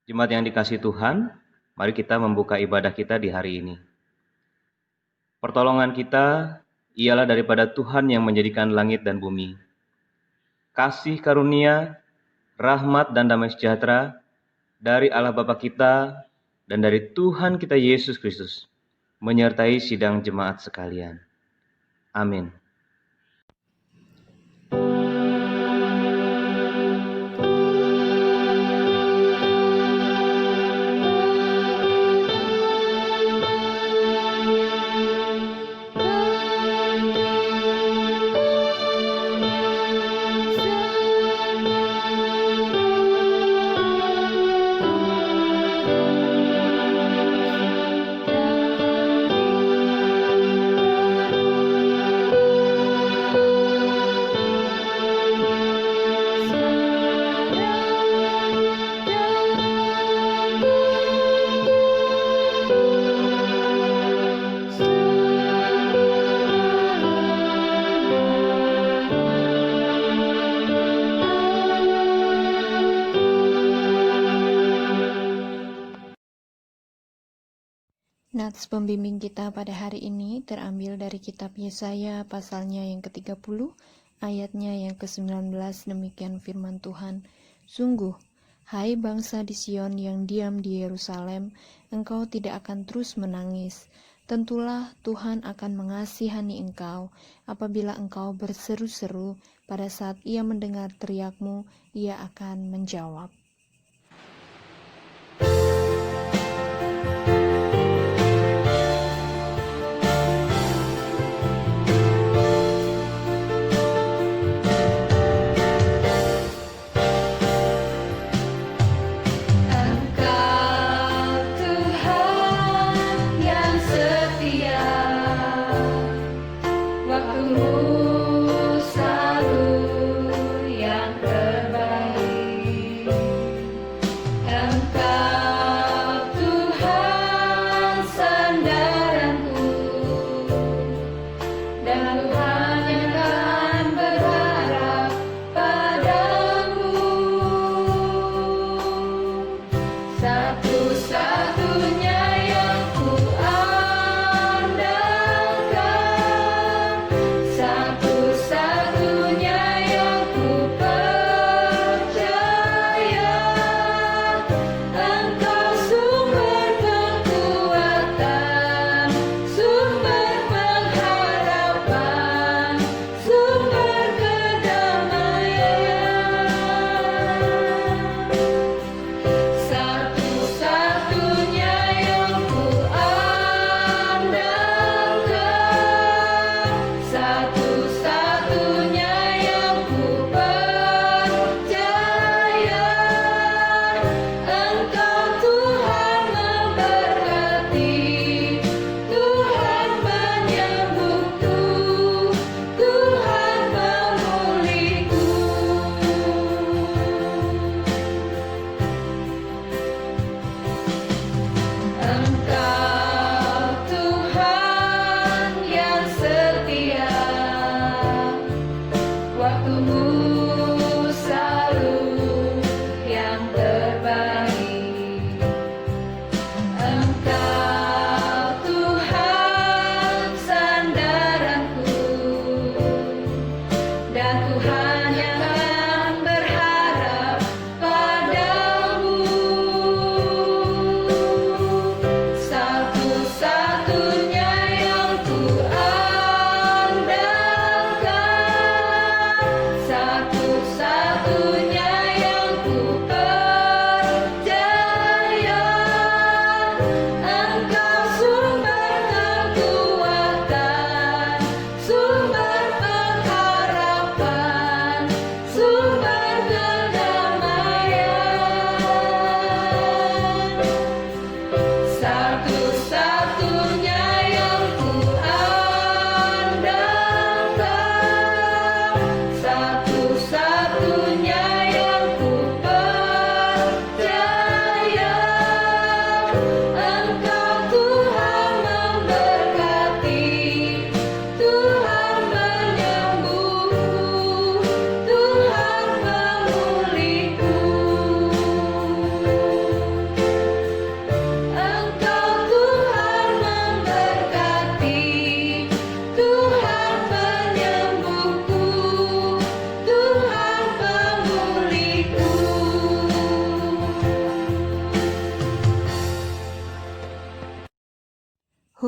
Jemaat yang dikasihi Tuhan, mari kita membuka ibadah kita di hari ini. Pertolongan kita ialah daripada Tuhan yang menjadikan langit dan bumi. Kasih karunia, rahmat dan damai sejahtera dari Allah Bapa kita dan dari Tuhan kita Yesus Kristus menyertai sidang jemaat sekalian. Amin. Nats pembimbing kita pada hari ini terambil dari kitab Yesaya pasalnya yang ke-30, ayatnya yang ke-19, demikian firman Tuhan. Sungguh, hai bangsa di Sion yang diam di Yerusalem, engkau tidak akan terus menangis. Tentulah Tuhan akan mengasihani engkau apabila engkau berseru-seru. Pada saat ia mendengar teriakmu, ia akan menjawab.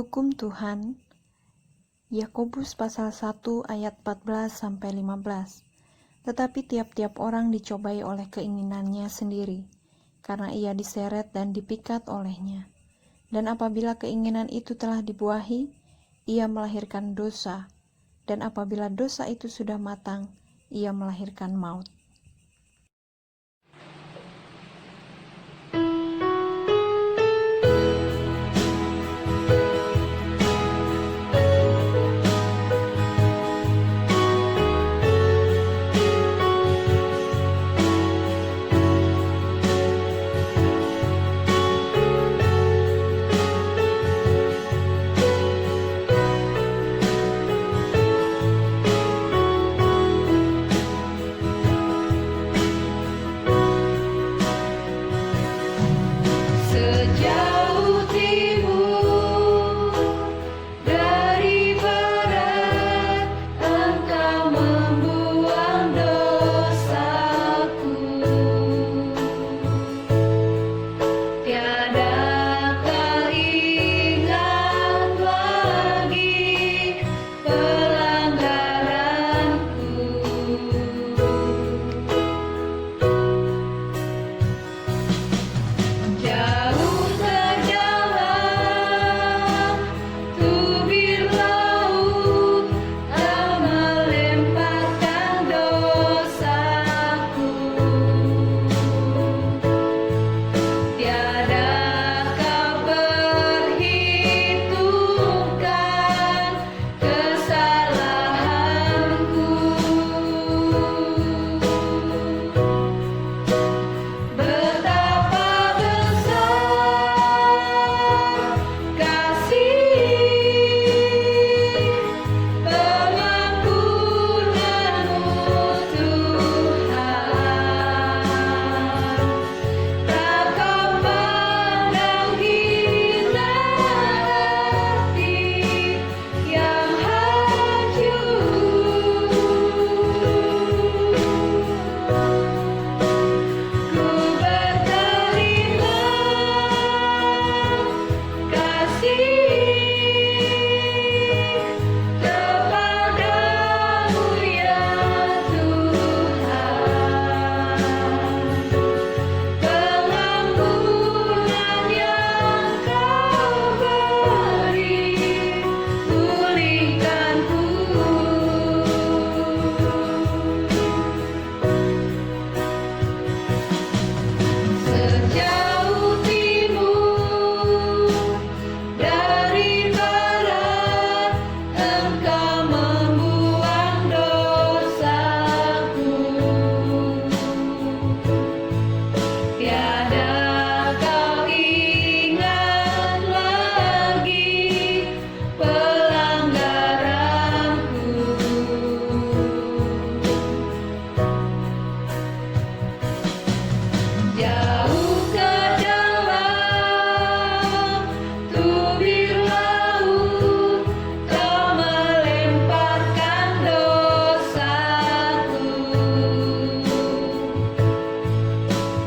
Hukum Tuhan, Yakobus pasal 1 ayat 14-15. Tetapi tiap-tiap orang dicobai oleh keinginannya sendiri, karena ia diseret dan dipikat olehnya. Dan apabila keinginan itu telah dibuahi, ia melahirkan dosa. Dan apabila dosa itu sudah matang, ia melahirkan maut. Sejauh timur dari barat, Engkau membuang dosaku. Tiada kau ingat lagi pelanggaranku. Jauh terjalan tubir laut, Kau melemparkan dosaku. Tiada kau perhitungkan kesalahanku. Betapa besar kasih pengampunanmu, Tuhan. Tak kau pandang hina hati yang hancur. Ku berterima kasih kepadamu, ya Tuhan. Pengampunan yang Kau beri, pulihkanku. Sejauh timur dari barat, Engkau membuang dosaku. Tiada kau ingat lagi pelanggaranku. Jauh ke dalam tubir laut, Kau melemparkan dosaku.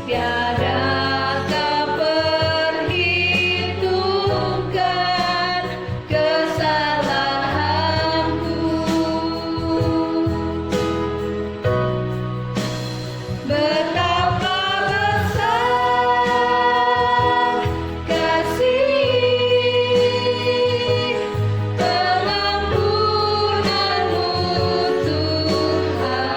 Tiada kau perhitungkan kesalahanku. Betapa besar kasih pengampunanmu, Tuhan.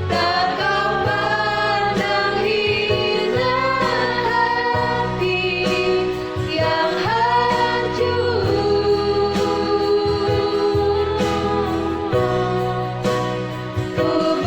Tak kau pandang hina hati yang hancur. Ku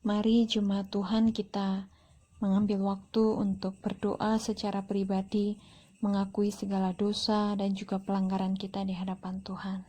Mari jemaat Tuhan kita mengambil waktu untuk berdoa secara pribadi, mengakui segala dosa dan juga pelanggaran kita di hadapan Tuhan.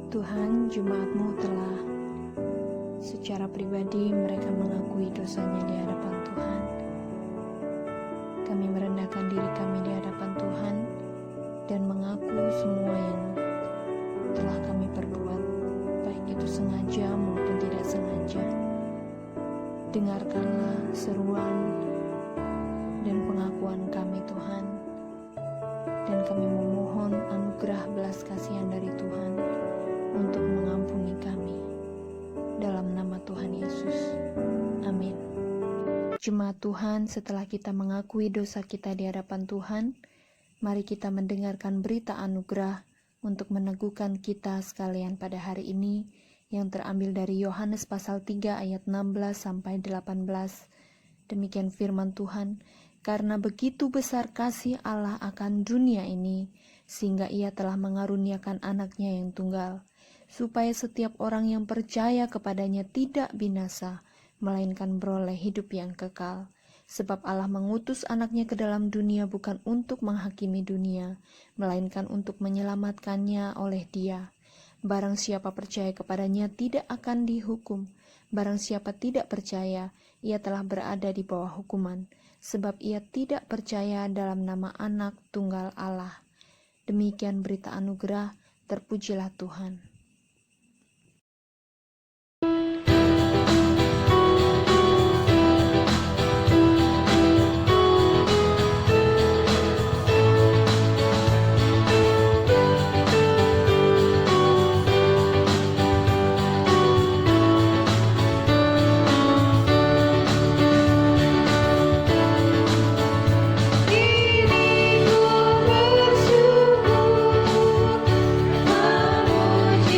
Tuhan, jemaat-Mu telah secara pribadi mereka mengakui dosanya di hadapan Tuhan. Kami merendahkan diri kami di hadapan Tuhan dan mengaku semua yang telah kami perbuat, baik itu sengaja maupun tidak sengaja. Dengarkanlah seruan dan pengakuan kami Tuhan, dan kami memohon anugerah belas kasihan dari Tuhan untuk mengampuni kami. Dalam nama Tuhan Yesus. Amin. Jemaat Tuhan, setelah kita mengakui dosa kita di hadapan Tuhan, mari kita mendengarkan berita anugerah untuk meneguhkan kita sekalian pada hari ini yang terambil dari Yohanes pasal 3 ayat 16 sampai 18. Demikian firman Tuhan, karena begitu besar kasih Allah akan dunia ini, sehingga Ia telah mengaruniakan anaknya yang tunggal, supaya setiap orang yang percaya kepadanya tidak binasa, melainkan beroleh hidup yang kekal. Sebab Allah mengutus anaknya ke dalam dunia bukan untuk menghakimi dunia, melainkan untuk menyelamatkannya oleh Dia. Barang siapa percaya kepadanya tidak akan dihukum. Barang siapa tidak percaya, ia telah berada di bawah hukuman, sebab ia tidak percaya dalam nama anak tunggal Allah. Demikian berita anugerah, terpujilah Tuhan. Ini ku bersyukur memuji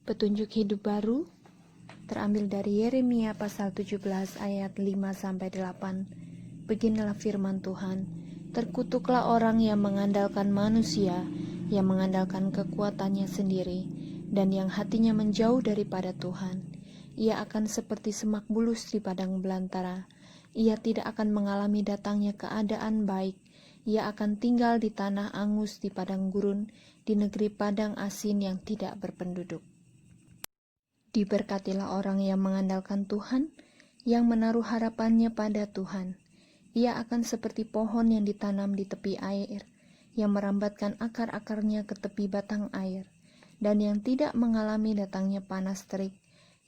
Petunjuk hidup baru terambil dari Yeremia pasal 17 ayat 5-8. Beginilah firman Tuhan. Terkutuklah orang yang mengandalkan manusia, yang mengandalkan kekuatannya sendiri, dan yang hatinya menjauh daripada Tuhan. Ia akan seperti semak bulus di padang belantara. Ia tidak akan mengalami datangnya keadaan baik. Ia akan tinggal di tanah angus di padang gurun, di negeri padang asin yang tidak berpenduduk. Diberkatilah orang yang mengandalkan Tuhan, yang menaruh harapannya pada Tuhan. Ia akan seperti pohon yang ditanam di tepi air, yang merambatkan akar-akarnya ke tepi batang air, dan yang tidak mengalami datangnya panas terik,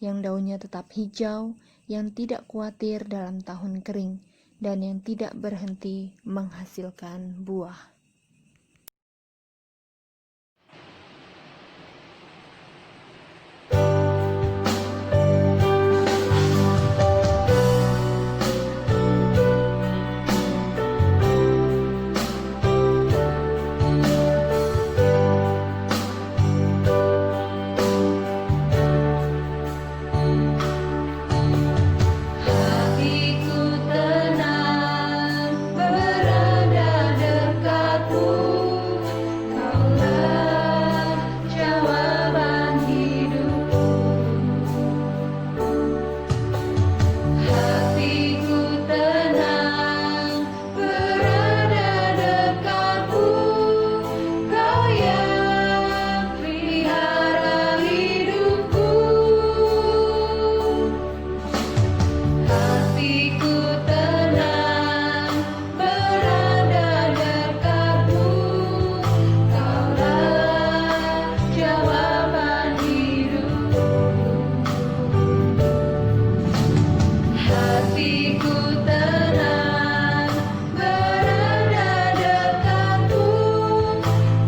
yang daunnya tetap hijau, yang tidak khawatir dalam tahun kering, dan yang tidak berhenti menghasilkan buah. hatiku tenang berada dekatmu, kaulah jawaban hidupku. Hatiku tenang berada dekatmu, kau yang pelihara hidupku. Hatiku tenang berada dekatmu, kaulah jawaban hidupku. Hatiku tenang berada dekatmu,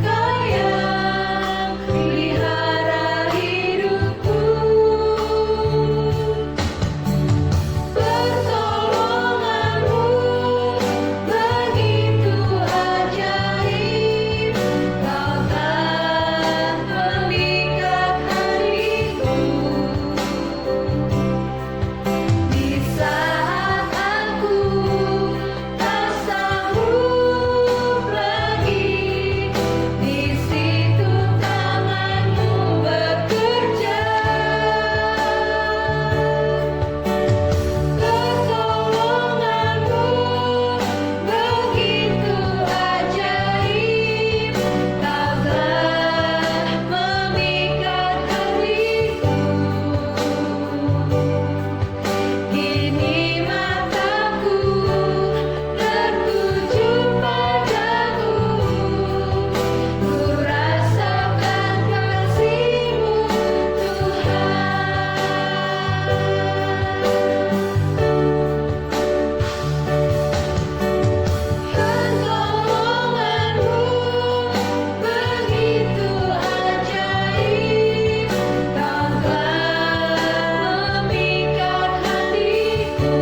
kau yang pelihara hidupku. Pertolonganmu begitu ajaib, kau telah memikat hatiku. Di saat aku tak sanggup lagi, di situ tanganmu bekerja. Pertolonganmu begitu ajaib, kau telah memikat hatiku. Kini mataku tertuju padamu, ku rasakan kasih-Mu, Tuhan. Pertolonganmu begitu ajaib, kau telah memikat hatiku.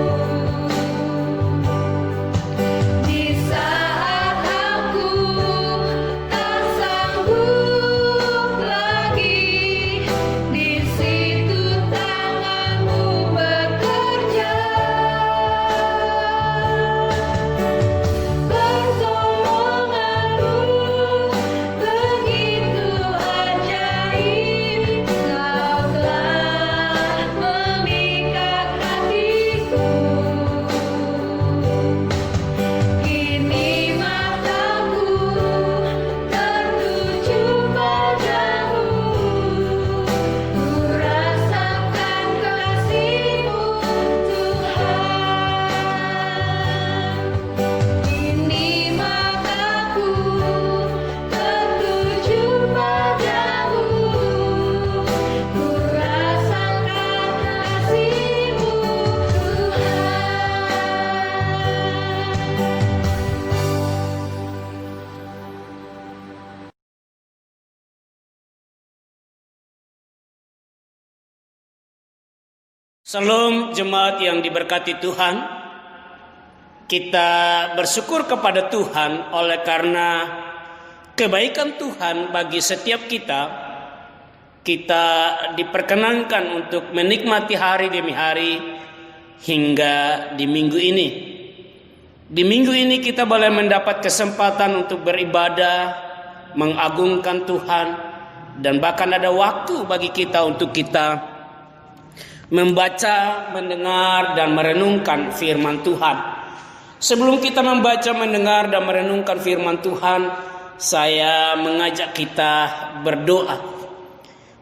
Di saat aku tak sanggup lagi, di situ tangan-Mu bekerja. Pertolonganmu begitu ajaib, kau telah memikat hatiku. Kini mataku tertuju padamu, ku rasakan kasih-Mu, Tuhan. Kini mataku tertuju padamu, ku rasakan kasih-Mu, Shalom jemaat yang diberkati Tuhan. Kita bersyukur kepada Tuhan oleh karena kebaikan Tuhan bagi setiap kita kita diperkenankan untuk menikmati hari demi hari hingga di minggu ini. Di minggu ini kita boleh mendapat kesempatan untuk beribadah, mengagungkan Tuhan, dan bahkan ada waktu bagi kita untuk kita membaca, mendengar, dan merenungkan firman Tuhan. Sebelum kita membaca, mendengar, dan merenungkan firman Tuhan, saya mengajak kita berdoa.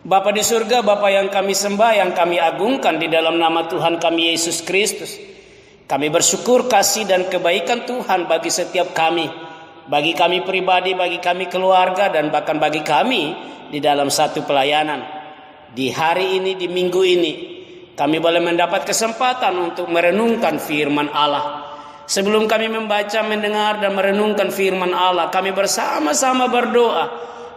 Bapa di surga, Bapa yang kami sembah, yang kami agungkan di dalam nama Tuhan kami Yesus Kristus. Kami bersyukur kasih dan kebaikan Tuhan bagi setiap kami. Bagi kami pribadi, bagi kami keluarga, dan bahkan bagi kami di dalam satu pelayanan. Di hari ini, di minggu ini, kami boleh mendapat kesempatan untuk merenungkan firman Allah. Sebelum kami membaca, mendengar, dan merenungkan firman Allah, kami bersama-sama berdoa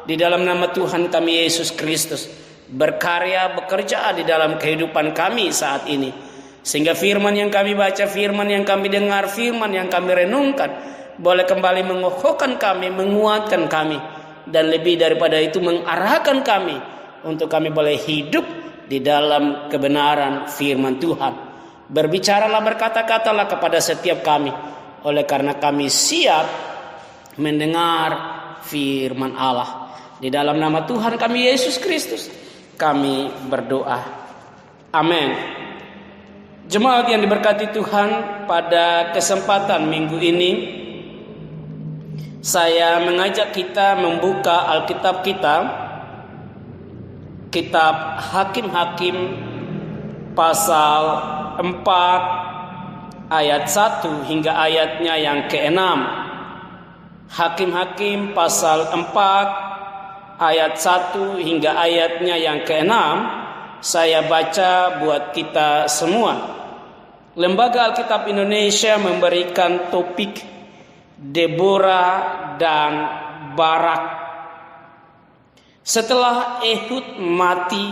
di dalam nama Tuhan kami Yesus Kristus. Berkarya, bekerja di dalam kehidupan kami saat ini. Sehingga firman yang kami baca, firman yang kami dengar, firman yang kami renungkan boleh kembali mengokohkan kami, menguatkan kami, dan lebih daripada itu mengarahkan kami untuk kami boleh hidup di dalam kebenaran firman Tuhan. Berbicaralah, berkata-katalah kepada setiap kami, oleh karena kami siap mendengar firman Allah. Di dalam nama Tuhan kami Yesus Kristus kami berdoa. Amin. Jemaat yang diberkati Tuhan, pada kesempatan minggu ini saya mengajak kita membuka Alkitab kita, kitab Hakim-Hakim pasal 4 ayat 1 hingga ayatnya yang ke-6. Hakim-Hakim pasal 4 ayat 1 hingga ayatnya yang ke-6 saya baca buat kita semua. Lembaga Alkitab Indonesia memberikan topik Deborah dan Barak. Setelah Ehud mati,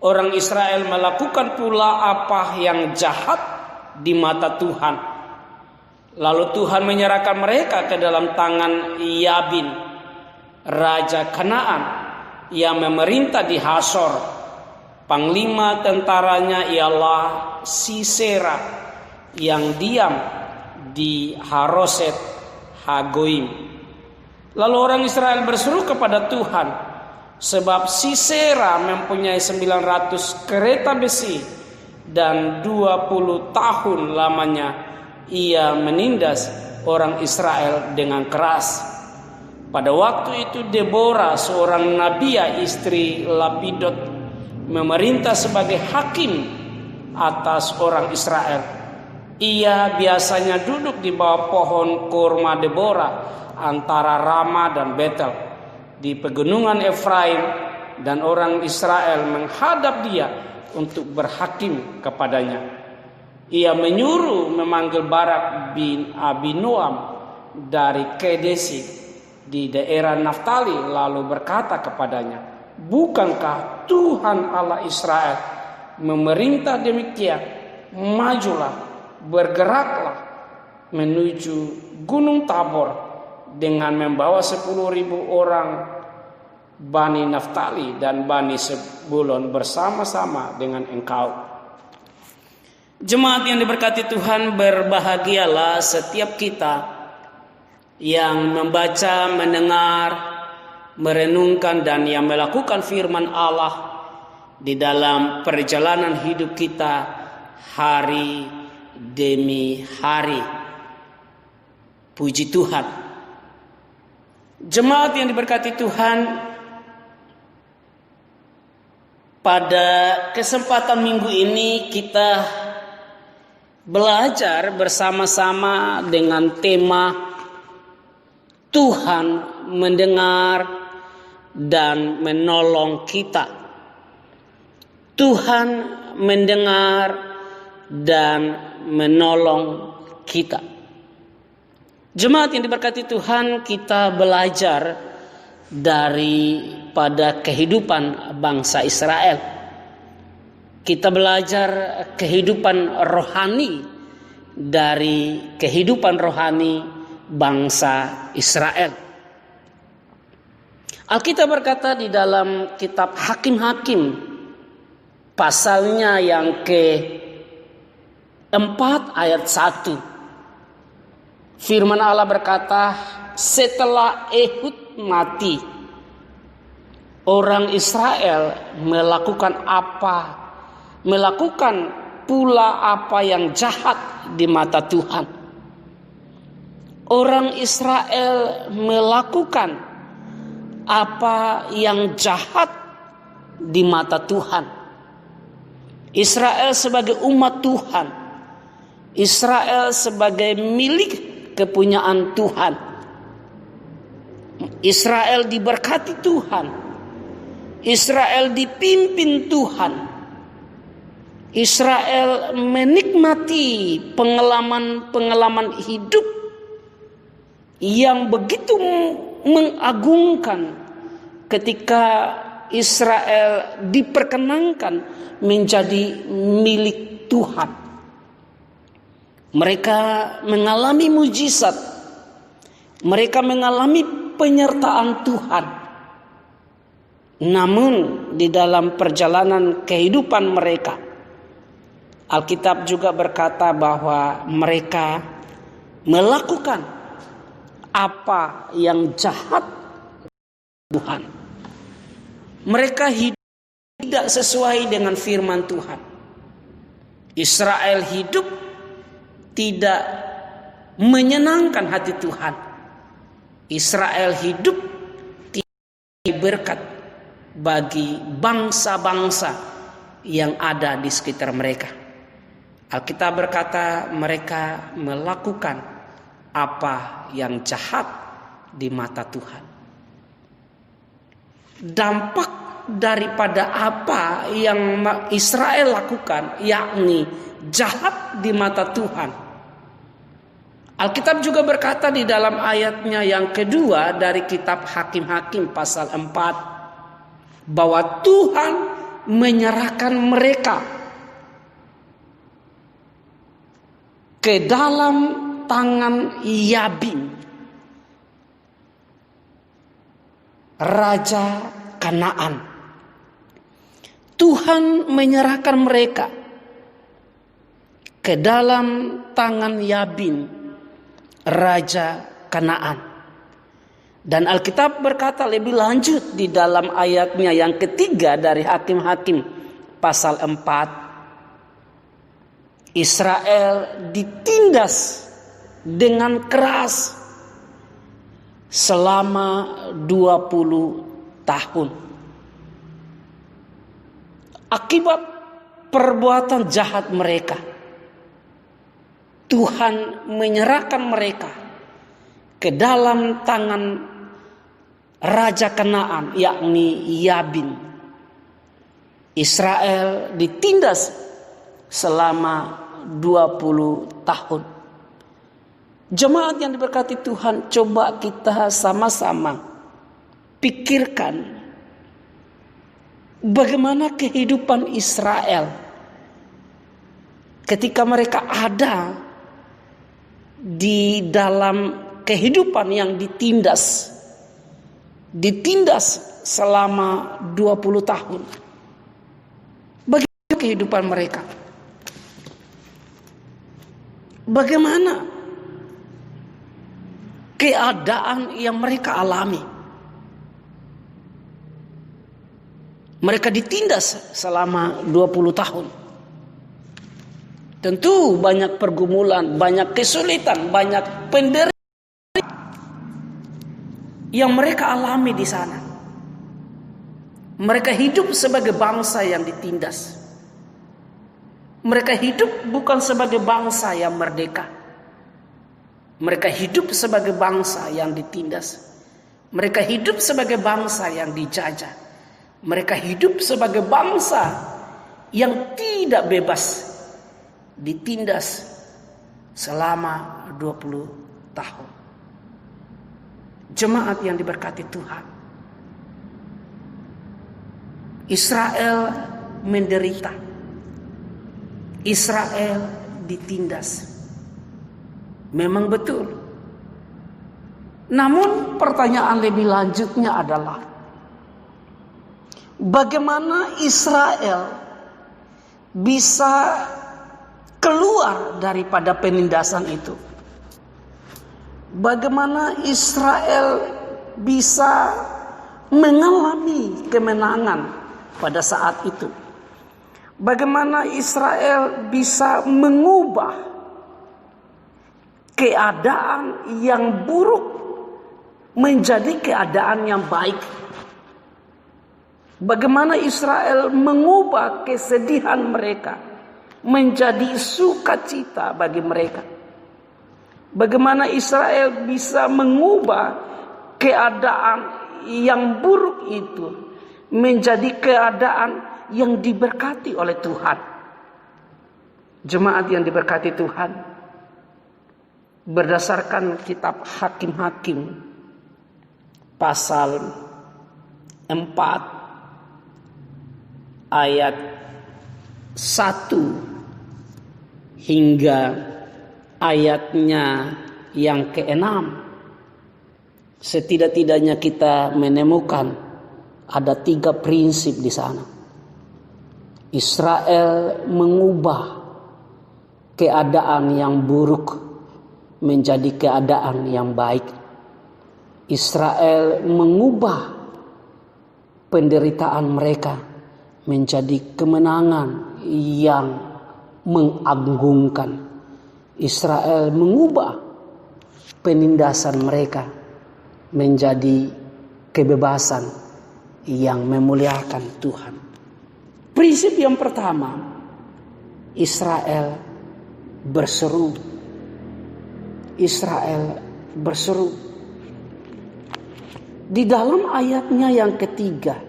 orang Israel melakukan pula apa yang jahat di mata Tuhan. Lalu Tuhan menyerahkan mereka ke dalam tangan Yabin, raja Kanaan, yang memerintah di Hasor. Panglima tentaranya ialah Sisera yang diam di Haroset Hagoim. Lalu orang Israel berseru kepada Tuhan, sebab Sisera mempunyai 900 kereta besi dan 20 tahun lamanya ia menindas orang Israel dengan keras. Pada waktu itu Deborah, seorang nabiah istri Lapidot, memerintah sebagai hakim atas orang Israel. Ia biasanya duduk di bawah pohon kurma Deborah antara Rama dan Betel di pegunungan Efraim, dan orang Israel menghadap dia untuk berhakim kepadanya. Ia menyuruh memanggil Barak bin Abinoam dari Kedesi di daerah Naftali, lalu berkata kepadanya, bukankah Tuhan Allah Israel memerintah demikian? Majulah, bergeraklah menuju Gunung Tabor dengan membawa 10.000 orang Bani Naftali dan Bani Sebulon bersama-sama dengan engkau. Jemaat yang diberkati Tuhan, berbahagialah setiap kita yang membaca, mendengar, merenungkan, dan yang melakukan firman Allah di dalam perjalanan hidup kita hari demi hari. Puji Tuhan. Jemaat yang diberkati Tuhan, pada kesempatan minggu ini kita belajar bersama-sama dengan tema Tuhan mendengar dan menolong kita. Tuhan mendengar dan menolong kita. Jemaat yang diberkati Tuhan, kita belajar daripada kehidupan bangsa Israel. Kita belajar kehidupan rohani dari kehidupan rohani bangsa Israel. Alkitab berkata di dalam kitab Hakim-Hakim pasalnya yang ke-4 ayat 1. Firman Allah berkata, setelah Ehud mati, orang Israel melakukan pula apa yang jahat di mata Tuhan. Orang Israel melakukan apa yang jahat di mata Tuhan. Israel sebagai umat Tuhan, Israel sebagai milik kepunyaan Tuhan, Israel diberkati Tuhan, Israel dipimpin Tuhan, Israel menikmati pengalaman hidup yang begitu mengagungkan ketika Israel diperkenankan menjadi milik Tuhan. Mereka mengalami mujizat, mereka mengalami penyertaan Tuhan. Namun di dalam perjalanan kehidupan mereka, Alkitab juga berkata bahwa mereka melakukan apa yang jahat Tuhan. Mereka hidup tidak sesuai dengan firman Tuhan. Israel hidup tidak menyenangkan hati Tuhan. Israel hidup tidak berkat bagi bangsa-bangsa yang ada di sekitar mereka. Alkitab berkata mereka melakukan apa yang jahat di mata Tuhan. Dampak daripada apa yang Israel lakukan, yakni jahat di mata Tuhan. Alkitab juga berkata di dalam ayatnya yang kedua dari kitab Hakim-Hakim pasal 4, bahwa Tuhan menyerahkan mereka ke dalam tangan Yabin, raja Kanaan. Tuhan menyerahkan mereka ke dalam tangan Yabin, raja Kanaan. Dan Alkitab berkata lebih lanjut di dalam ayatnya yang ketiga dari Hakim-Hakim pasal 4, Israel ditindas dengan keras selama 20 tahun. Akibat perbuatan jahat mereka, Tuhan menyerahkan mereka ke dalam tangan raja Kanaan, yakni Yabin. Israel ditindas selama 20 tahun. Jemaat yang diberkati Tuhan, coba kita sama-sama pikirkan bagaimana kehidupan Israel ketika mereka ada di dalam kehidupan yang ditindas selama 20 tahun. Bagaimana kehidupan mereka? Bagaimana keadaan yang mereka alami? Mereka ditindas selama 20 tahun. Tentu banyak pergumulan, banyak kesulitan, banyak penderitaan yang mereka alami di sana. Mereka hidup sebagai bangsa yang ditindas. Mereka hidup bukan sebagai bangsa yang merdeka. Mereka hidup sebagai bangsa yang ditindas. Mereka hidup sebagai bangsa yang dijajah. Mereka hidup sebagai bangsa yang tidak bebas, ditindas selama 20 tahun. Jemaat yang diberkati Tuhan, Israel menderita, Israel ditindas. Memang betul. Namun pertanyaan lebih lanjutnya adalah, bagaimana Israel bisa keluar daripada penindasan itu. Bagaimana Israel bisa mengalami kemenangan pada saat itu. Bagaimana Israel bisa mengubah keadaan yang buruk menjadi keadaan yang baik. Bagaimana Israel mengubah kesedihan mereka menjadi sukacita bagi mereka. Bagaimana Israel bisa mengubah keadaan yang buruk itu menjadi keadaan yang diberkati oleh Tuhan. Jemaat yang diberkati Tuhan, berdasarkan kitab Hakim-Hakim pasal 4 ayat 1 hingga ayatnya yang ke-6, setidak-tidaknya kita menemukan ada 3 prinsip di sana. Israel mengubah keadaan yang buruk menjadi keadaan yang baik. Israel mengubah penderitaan mereka menjadi kemenangan yang mengagungkan. Israel mengubah penindasan mereka menjadi kebebasan yang memuliakan Tuhan. Prinsip yang pertama, Israel berseru. Israel berseru. Di dalam ayatnya yang ketiga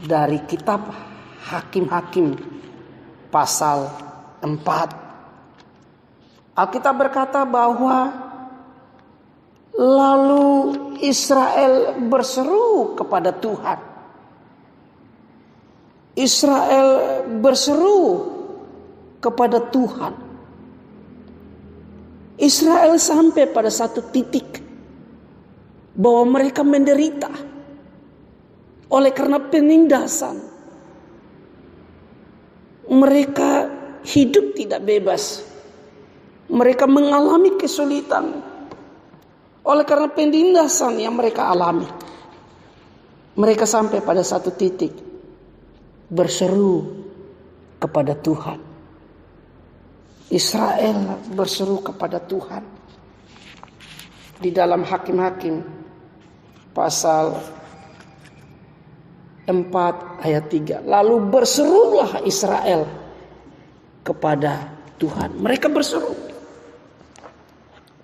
dari kitab Hakim-Hakim pasal 4, Alkitab berkata bahwa lalu Israel berseru kepada Tuhan. Israel berseru kepada Tuhan. Israel sampai pada satu titik bahwa mereka menderita oleh karena penindasan. Mereka hidup tidak bebas. Mereka mengalami kesulitan oleh karena penindasan yang mereka alami. Mereka sampai pada satu titik berseru kepada Tuhan. Israel berseru kepada Tuhan. Di dalam Hakim-Hakim pasal 4 ayat 3. Lalu berserulah Israel kepada Tuhan. Mereka berseru.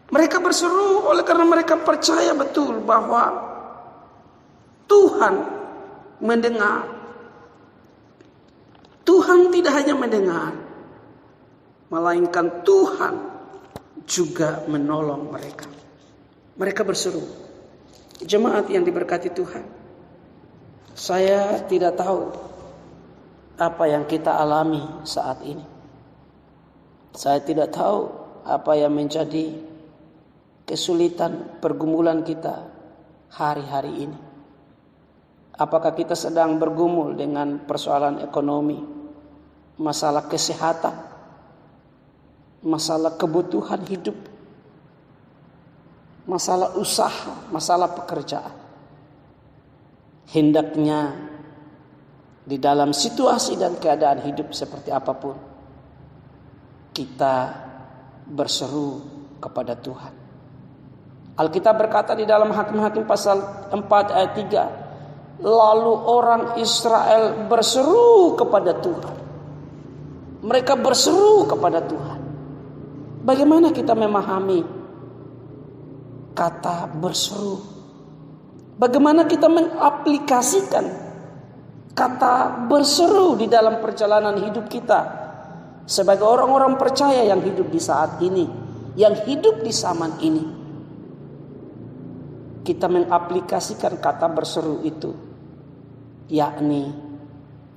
Mereka berseru oleh karena mereka percaya betul bahwa Tuhan mendengar. Tuhan tidak hanya mendengar, melainkan Tuhan juga menolong mereka. Mereka berseru. Jemaat yang diberkati Tuhan, saya tidak tahu apa yang kita alami saat ini. Saya tidak tahu apa yang menjadi kesulitan pergumulan kita hari-hari ini. Apakah kita sedang bergumul dengan persoalan ekonomi, masalah kesehatan, masalah kebutuhan hidup, masalah usaha, masalah pekerjaan. Hendaknya di dalam situasi dan keadaan hidup seperti apapun, kita berseru kepada Tuhan. Alkitab berkata di dalam Hakim-Hakim pasal 4 ayat 3, lalu orang Israel berseru kepada Tuhan. Mereka berseru kepada Tuhan. Bagaimana kita memahami kata berseru? Bagaimana kita mengaplikasikan kata berseru di dalam perjalanan hidup kita sebagai orang-orang percaya yang hidup di saat ini, yang hidup di zaman ini? Kita mengaplikasikan kata berseru itu, yakni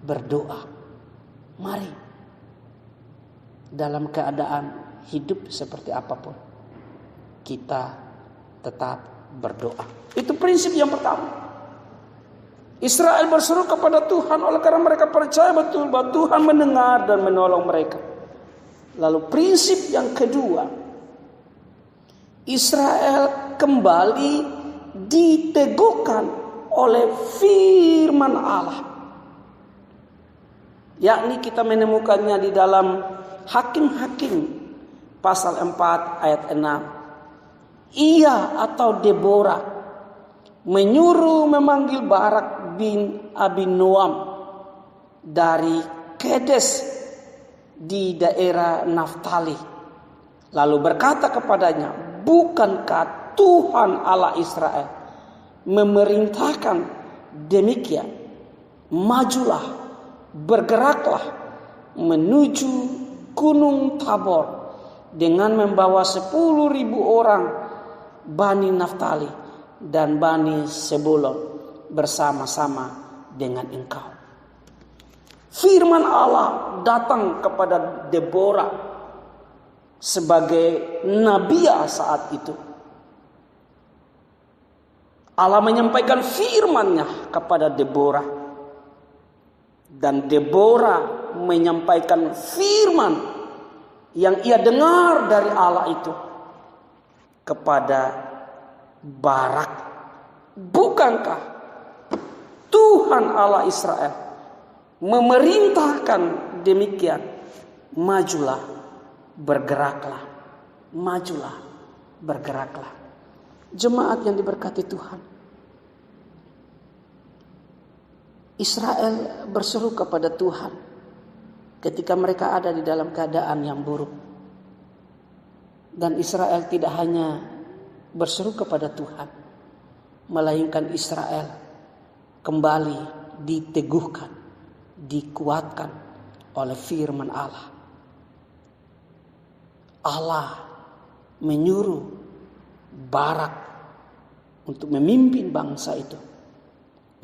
berdoa. Mari, dalam keadaan hidup seperti apapun, kita tetap berdoa. Itu prinsip yang pertama. Israel berseru kepada Tuhan oleh karena mereka percaya betul bahwa Tuhan mendengar dan menolong mereka. Lalu prinsip yang kedua, Israel kembali diteguhkan oleh firman Allah. Yakni kita menemukannya di dalam Hakim-Hakim pasal 4 ayat 6. Ia atau Deborah menyuruh memanggil Barak bin Abinoam dari Kedes di daerah Naftali. Lalu berkata kepadanya, bukankah Tuhan Allah Israel memerintahkan demikian? Majulah, bergeraklah menuju Gunung Tabor dengan membawa 10.000 orang Bani Naftali dan Bani Sebulon bersama-sama dengan engkau. Firman Allah datang kepada Deborah sebagai nabiah saat itu. Allah menyampaikan firman-Nya kepada Deborah, dan Deborah menyampaikan firman yang ia dengar dari Allah itu kepada Barak. Bukankah Tuhan Allah Israel memerintahkan demikian? Majulah, bergeraklah. Majulah, bergeraklah. Jemaat yang diberkati Tuhan, Israel berseru kepada Tuhan ketika mereka ada di dalam keadaan yang buruk. Dan Israel tidak hanya berseru kepada Tuhan, melainkan Israel kembali diteguhkan, dikuatkan oleh firman Allah. Allah menyuruh Barak untuk memimpin bangsa itu,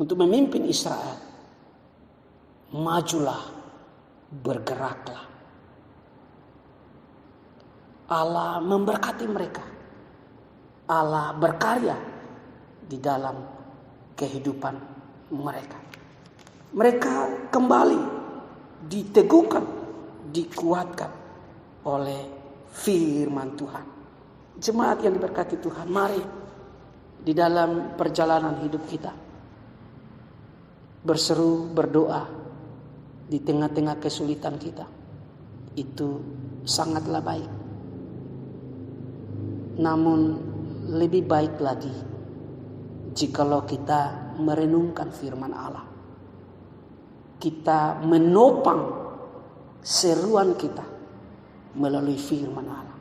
untuk memimpin Israel. Majulah, bergeraklah. Allah memberkati mereka. Allah berkarya di dalam kehidupan mereka. Mereka kembali diteguhkan, dikuatkan oleh firman Tuhan. Jemaat yang diberkati Tuhan, mari di dalam perjalanan hidup kita berseru, berdoa di tengah-tengah kesulitan kita. Itu sangatlah baik. Namun lebih baik lagi jikalau kita merenungkan firman Allah. Kita menopang seruan kita melalui firman Allah.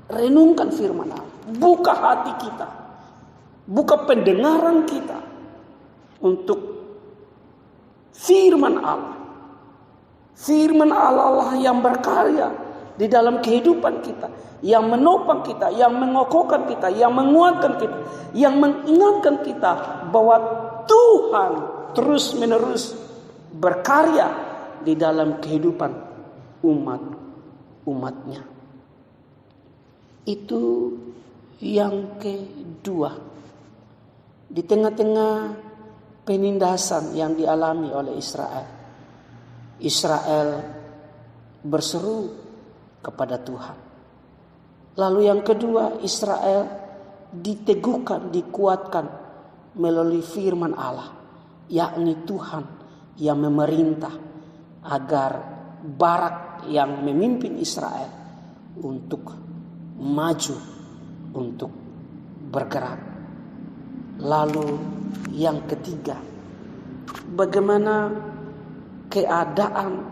Renungkan firman Allah. Buka hati kita. Buka pendengaran kita untuk firman Allah. Firman Allah lah yang berkarya di dalam kehidupan kita, yang menopang kita, yang mengokohkan kita, yang menguatkan kita, yang mengingatkan kita bahwa Tuhan terus-menerus berkarya di dalam kehidupan umat-umatnya. Itu yang kedua. Di tengah-tengah penindasan yang dialami oleh Israel, Israel berseru kepada Tuhan. Lalu yang kedua, Israel diteguhkan, dikuatkan melalui firman Allah, yakni Tuhan yang memerintah agar Barak yang memimpin Israel untuk maju, untuk bergerak. Lalu yang ketiga, bagaimana keadaan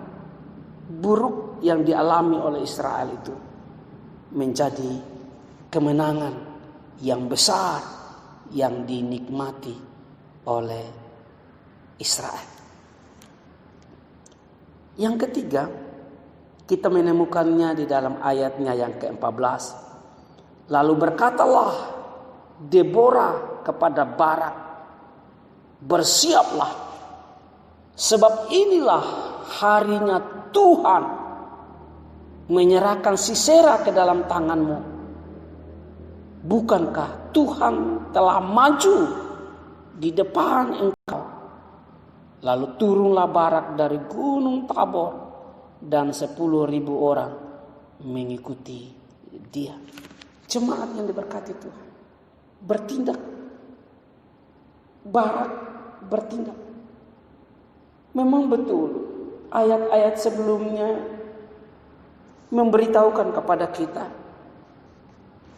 buruk yang dialami oleh Israel itu menjadi kemenangan yang besar yang dinikmati oleh Israel. Yang ketiga, kita menemukannya di dalam ayatnya yang ke-14. Lalu berkatalah Deborah kepada Barak, bersiaplah, sebab inilah harinya Tuhan menyerahkan Sisera ke dalam tanganmu. Bukankah Tuhan telah maju di depan engkau Lalu turunlah Barak dari gunung Tabor dan 10.000 orang mengikuti dia. Jemaat yang diberkati Tuhan, bertindak. Barak bertindak. Memang betul ayat-ayat sebelumnya memberitahukan kepada kita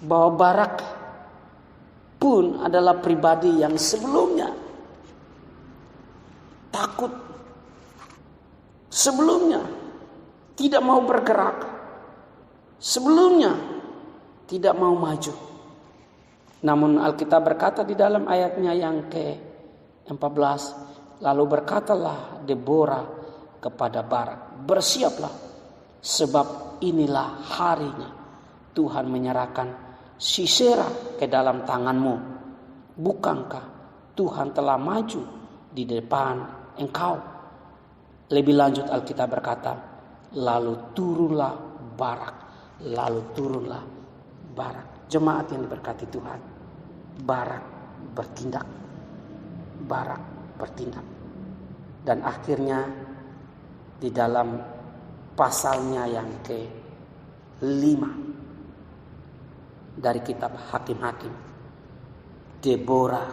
bahwa Barak pun adalah pribadi yang sebelumnya takut, sebelumnya tidak mau bergerak, sebelumnya tidak mau maju. Namun Alkitab berkata di dalam ayatnya yang ke-14, lalu berkatalah Deborah kepada Barak, bersiaplah, sebab inilah harinya Tuhan menyerahkan Sisera ke dalam tanganmu. Bukankah Tuhan telah maju di depan engkau? Lebih lanjut Alkitab berkata, lalu turunlah Barak. Lalu turunlah Barak. Jemaat yang diberkati Tuhan, Barak bertindak. Barak bertindak. Dan akhirnya di dalam pasalnya yang ke-5 dari kitab Hakim-Hakim, Deborah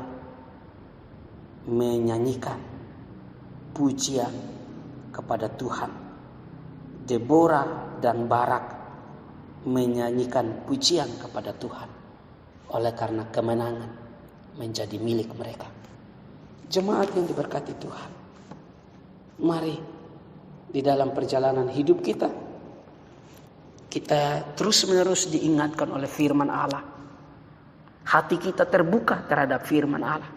menyanyikan pujian kepada Tuhan. Deborah dan Barak menyanyikan pujian kepada Tuhan oleh karena kemenangan menjadi milik mereka. Jemaat yang diberkati Tuhan, mari di dalam perjalanan hidup kita terus-menerus diingatkan oleh firman Allah. Hati kita terbuka terhadap firman Allah.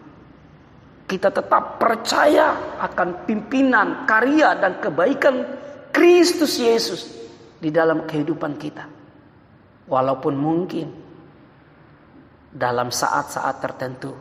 Kita tetap percaya akan pimpinan, karya dan kebaikan Kristus Yesus di dalam kehidupan kita. Walaupun mungkin dalam saat-saat tertentu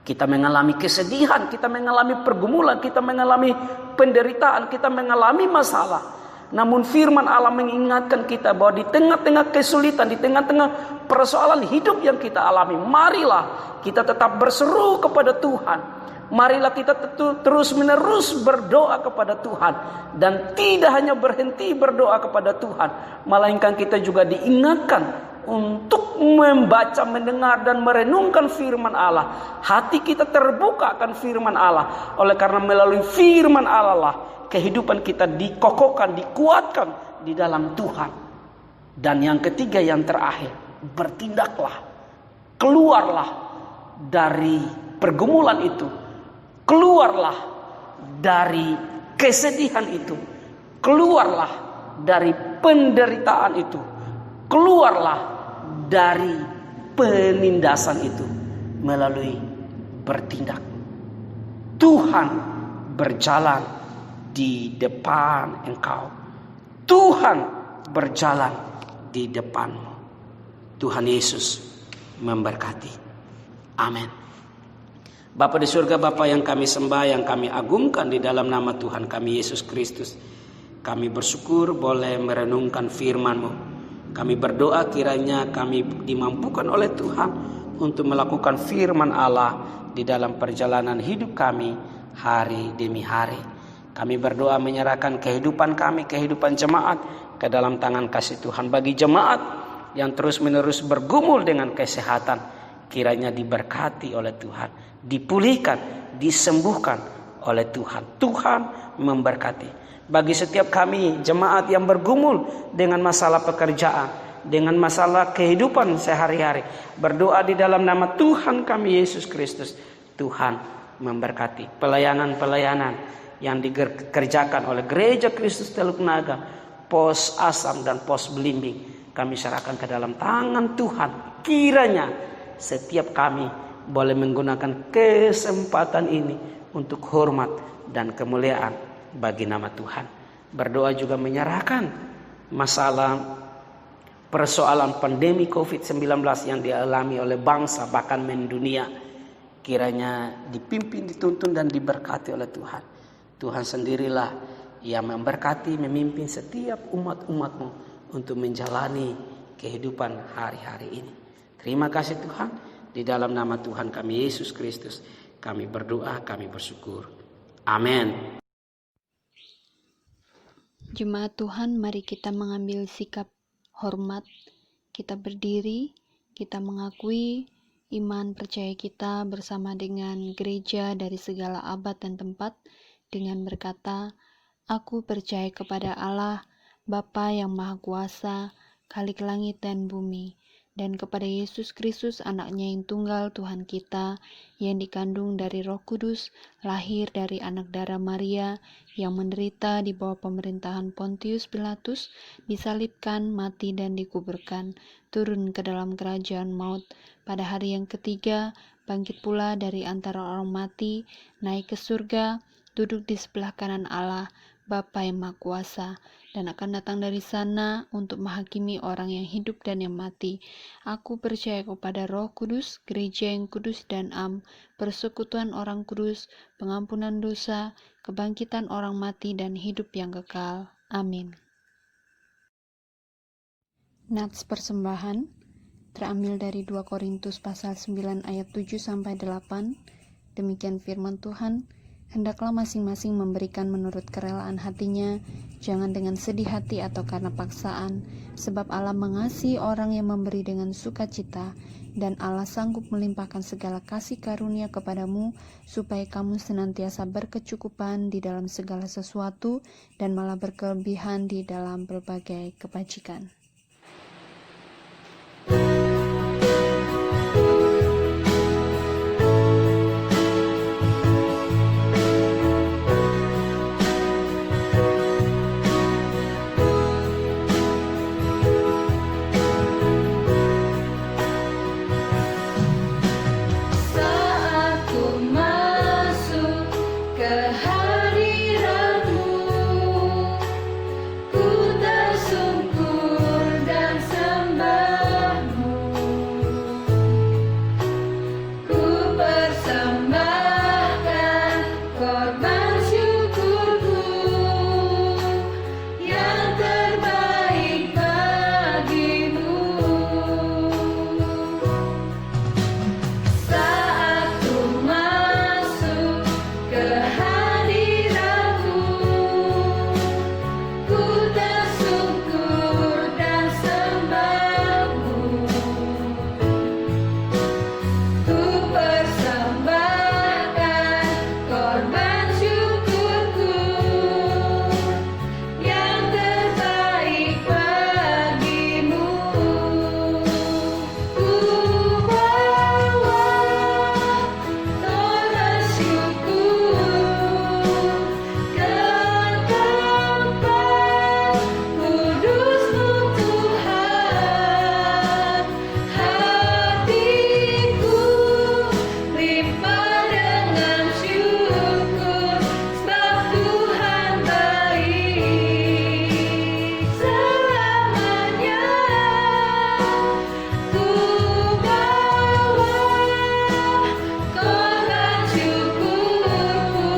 kita mengalami kesedihan, kita mengalami pergumulan, kita mengalami penderitaan, kita mengalami masalah. Namun firman Allah mengingatkan kita bahwa di tengah-tengah kesulitan, di tengah-tengah persoalan hidup yang kita alami, marilah kita tetap berseru kepada Tuhan. Marilah kita terus-menerus berdoa kepada Tuhan. Dan tidak hanya berhenti berdoa kepada Tuhan, melainkan kita juga diingatkan untuk membaca, mendengar dan merenungkan firman Allah. Hati kita terbuka akan firman Allah. Oleh karena melalui firman Allah lah kehidupan kita dikokohkan, dikuatkan di dalam Tuhan. Dan yang ketiga, yang terakhir, bertindaklah. Keluarlah dari pergumulan itu. Keluarlah dari kesedihan itu. Keluarlah dari penderitaan itu. Keluarlah dari penindasan itu melalui bertindak. Tuhan berjalan di depan engkau. Tuhan berjalan di depanmu. Tuhan Yesus memberkati. Amin. Bapa di surga, Bapa yang kami sembah, yang kami agungkan di dalam nama Tuhan kami Yesus Kristus, kami bersyukur boleh merenungkan firman-Mu. Kami berdoa kiranya kami dimampukan oleh Tuhan untuk melakukan firman Allah di dalam perjalanan hidup kami hari demi hari. Kami berdoa menyerahkan kehidupan kami, kehidupan jemaat ke dalam tangan kasih Tuhan. Bagi jemaat yang terus-menerus bergumul dengan kesehatan, kiranya diberkati oleh Tuhan, dipulihkan, disembuhkan oleh Tuhan. Tuhan memberkati. Bagi setiap kami jemaat yang bergumul dengan masalah pekerjaan, dengan masalah kehidupan sehari-hari, berdoa di dalam nama Tuhan kami Yesus Kristus. Tuhan memberkati pelayanan-pelayanan yang dikerjakan oleh Gereja Kristus Teluk Naga, Pos Asam dan Pos Belimbing, kami serahkan ke dalam tangan Tuhan. Kiranya setiap kami boleh menggunakan kesempatan ini untuk hormat dan kemuliaan bagi nama Tuhan. Berdoa juga menyerahkan masalah persoalan pandemi COVID-19 yang dialami oleh bangsa bahkan mendunia. Kiranya dipimpin, dituntun dan diberkati oleh Tuhan. Tuhan sendirilah yang memberkati, memimpin setiap umat-umat-Mu untuk menjalani kehidupan hari-hari ini. Terima kasih Tuhan. Di dalam nama Tuhan kami Yesus Kristus kami berdoa, kami bersyukur. Amin. Jemaat Tuhan, mari kita mengambil sikap hormat. Kita berdiri, kita mengakui iman percaya kita bersama dengan gereja dari segala abad dan tempat dengan berkata, "Aku percaya kepada Allah, Bapa yang Maha Kuasa, Khalik langit dan bumi, dan kepada Yesus Kristus anaknya yang tunggal Tuhan kita, yang dikandung dari Roh Kudus, lahir dari anak darah Maria, yang menderita di bawah pemerintahan Pontius Pilatus, disalibkan, mati dan dikuburkan, turun ke dalam kerajaan maut, pada hari yang ketiga, bangkit pula dari antara orang mati, naik ke surga, duduk di sebelah kanan Allah, Bapa yang Maha Kuasa, dan akan datang dari sana untuk menghakimi orang yang hidup dan yang mati. Aku percaya kepada Roh Kudus, gereja yang kudus dan persekutuan orang kudus, pengampunan dosa, kebangkitan orang mati dan hidup yang kekal. Amin." Nats persembahan terambil dari 2 Korintus pasal 9 ayat 7 sampai 8. Demikian firman Tuhan. Hendaklah masing-masing memberikan menurut kerelaan hatinya, jangan dengan sedih hati atau karena paksaan, sebab Allah mengasihi orang yang memberi dengan sukacita, dan Allah sanggup melimpahkan segala kasih karunia kepadamu, supaya kamu senantiasa berkecukupan di dalam segala sesuatu, dan malah berkelebihan di dalam berbagai kebajikan. Saat ku masuk ke hadirat-Mu, ku tersungkur dan sembah-Mu. Ku persembahkan korban syukurku yang terbaik bagi-Mu. Saat ku masuk ke hadirat-Mu, ku tersungkur dan sembah-Mu. Ku persembahkan korban syukurku yang terbaik bagi-Mu. Ku bawa toran syukur ke tempat kudus-Mu Tuhan. Hatiku limpah dengan syukur, sebab Tuhan baik selamanya. Ku bawa korban syukurku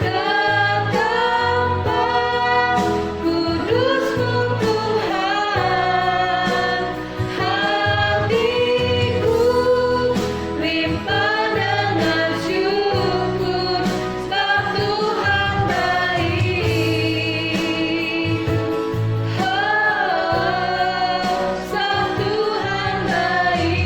ke tempat kudus-Mu Tuhan. Hatiku limpah dengan syukur, sebab Tuhan baik. Sebab Tuhan baik.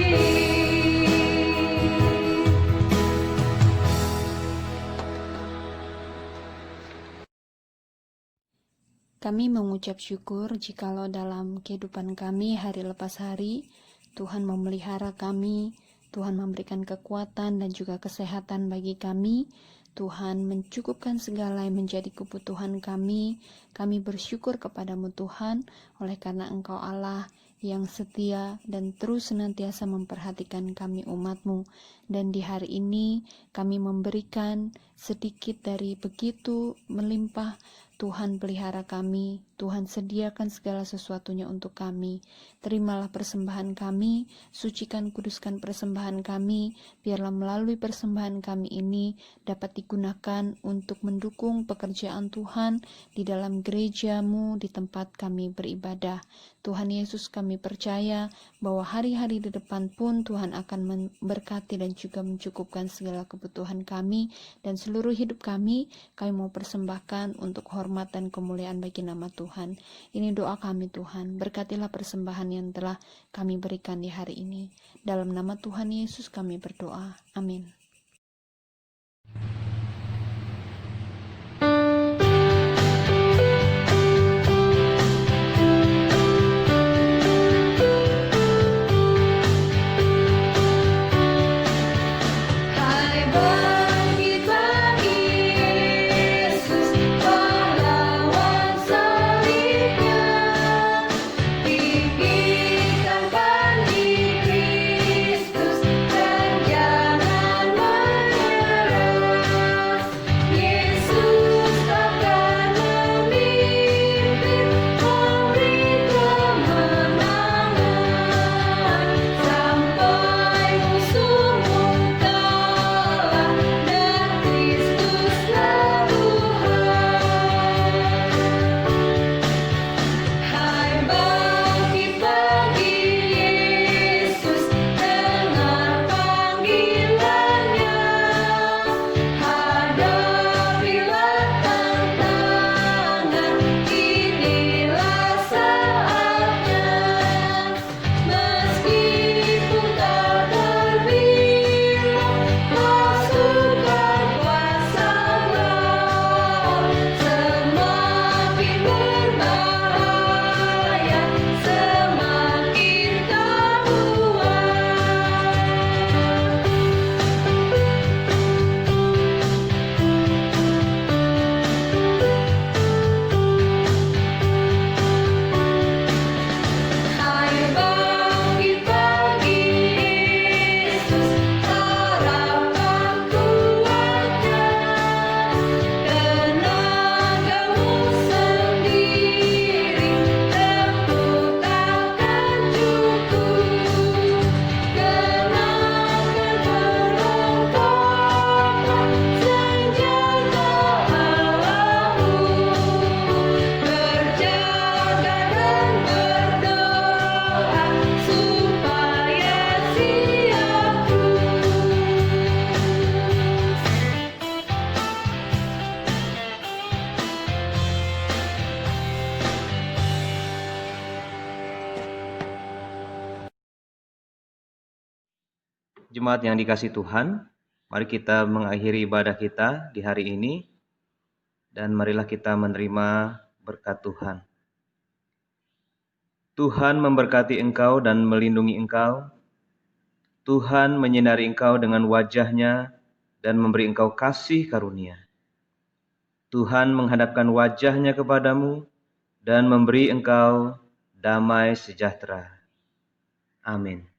Kami mengucap syukur jikalau dalam kehidupan kami hari lepas hari, Tuhan memelihara kami, Tuhan memberikan kekuatan dan juga kesehatan bagi kami, Tuhan mencukupkan segala yang menjadi kebutuhan kami. Kami bersyukur kepadamu Tuhan, oleh karena Engkau Allah yang setia dan terus senantiasa memperhatikan kami umat-Mu. Dan di hari ini kami memberikan sedikit dari begitu melimpah. Tuhan pelihara kami, Tuhan sediakan segala sesuatunya untuk kami. Terimalah persembahan kami, sucikan kuduskan persembahan kami, biarlah melalui persembahan kami ini dapat digunakan untuk mendukung pekerjaan Tuhan di dalam gereja-Mu di tempat kami beribadah. Tuhan Yesus, kami percaya bahwa hari-hari di depan pun Tuhan akan memberkati dan juga mencukupkan segala kebutuhan kami dan seluruh hidup kami mau persembahkan untuk hormat dan kemuliaan bagi nama Tuhan. Ini doa kami Tuhan, berkatilah persembahan yang telah kami berikan di hari ini. Dalam nama Tuhan Yesus kami berdoa. Amin. Hai bangkit bagi Yesus, pahlawan salibnya, tinggikan bagi Kristus dan jangan menyerah. Yesus akan memimpin, memberi kemenangan sampai musuhmu kalah dan Kristuslah Tuhan. Hai bangkit bagi Yesus, dengar panggilannya, hadapilah tantangan, inilah saatnya. Meskipun tak terbilang pasukan kuasa maut, semakin berbahaya, semakin tak Hai bangkit bagi Yesus, harapan kuatnya, tenagamu sendiri tentu takkan cukup. Kenakan perlengkapan senjata Allahmu, berjaga dan berdoa supaya siap Jemaat yang dikasih Tuhan, mari kita mengakhiri ibadah kita di hari ini dan marilah kita menerima berkat Tuhan. Tuhan memberkati engkau dan melindungi engkau. Tuhan menyinari engkau dengan wajah-Nya dan memberi engkau kasih karunia. Tuhan menghadapkan wajah-Nya kepadamu dan memberi engkau damai sejahtera. Amin.